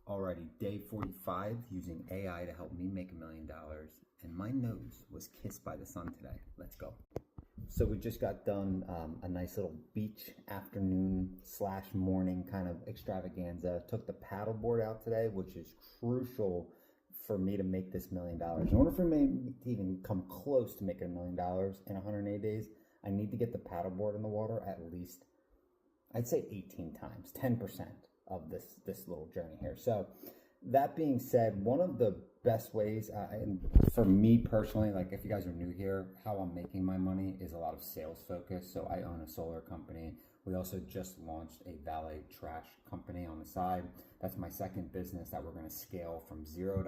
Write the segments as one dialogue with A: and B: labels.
A: Alrighty, day 45, using AI to help me make $1 million, and my nose was kissed by the sun today. Let's go. So we just got done a nice little beach afternoon / morning kind of extravaganza. Took the paddleboard out today, which is crucial for me to make this $1 million. In order for me to even come close to making $1 million in 180 days, I need to get the paddleboard in the water at least, I'd say 18 times, 10% of this little journey here. So that being said, one of the best ways, and for me personally, like if you guys are new here, how I'm making my money is a lot of sales focus. So I own a solar company. We also just launched a valet trash company on the side. That's my second business that we're going to scale from $0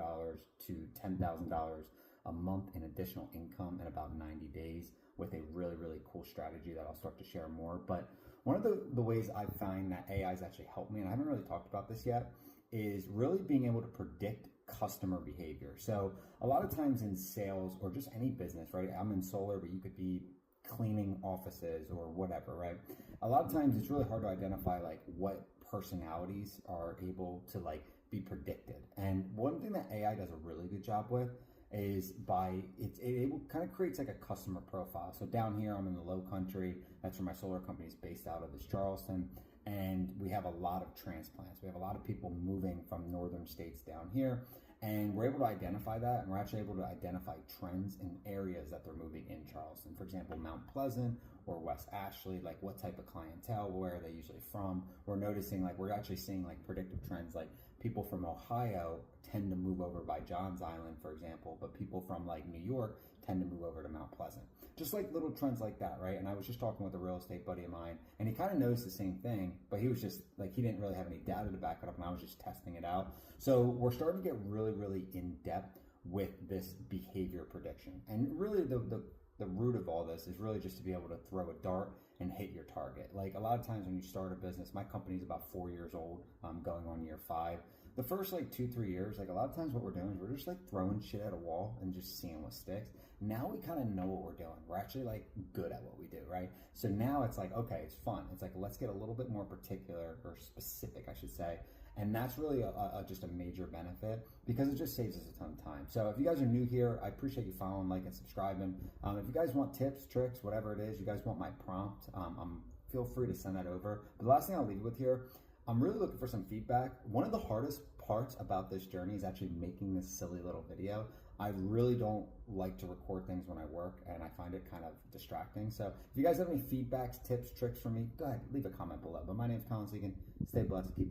A: to $10,000 a month in additional income in about 90 days with a really, really cool strategy that I'll start to share more. But one of the ways I find that AI has actually helped me, and I haven't really talked about this yet, is really being able to predict customer behavior. So a lot of times in sales or just any business, right? I'm in solar, but you could be cleaning offices or whatever, right? A lot of times it's really hard to identify like what personalities are able to like be predicted. And one thing that AI does a really good job with is it kind of creates like a customer profile. So down here, I'm in the low country. That's where my solar company is based out of, is Charleston. And we have a lot of transplants. We have a lot of people moving from northern states down here. And we're able to identify that. And we're actually able to identify trends in areas that they're moving in Charleston. For example, Mount Pleasant or West Ashley, like what type of clientele, where are they usually from? We're actually seeing like predictive trends, like people from Ohio tend to move over by Johns Island, for example, but people from like New York tend to move over to Mount Pleasant. Just like little trends like that, right? And I was just talking with a real estate buddy of mine, and he kind of noticed the same thing, but he was just like, he didn't really have any data to back it up, and I was just testing it out. So we're starting to get really, really in depth with this behavior prediction. And really the root of all this is really just to be able to throw a dart and hit your target. Like a lot of times when you start a business, my company's about 4 years old, going on year 5. The first like 2-3 years, like a lot of times what we're doing is we're just like throwing shit at a wall and just seeing what sticks. Now we kind of know what we're doing. We're actually like good at what we do, right? So now it's like, okay, it's fun. It's like, let's get a little bit more particular or specific, I should say. And that's really just a major benefit because it just saves us a ton of time. So if you guys are new here, I appreciate you following, like, and subscribing. If you guys want tips, tricks, whatever it is, you guys want my prompt, feel free to send that over. But the last thing I'll leave you with here, I'm really looking for some feedback. One of the hardest parts about this journey is actually making this silly little video. I really don't like to record things when I work, and I find it kind of distracting. So if you guys have any feedbacks, tips, tricks for me, go ahead, leave a comment below. But my name's Colin Segan. Stay blessed, keep crafting.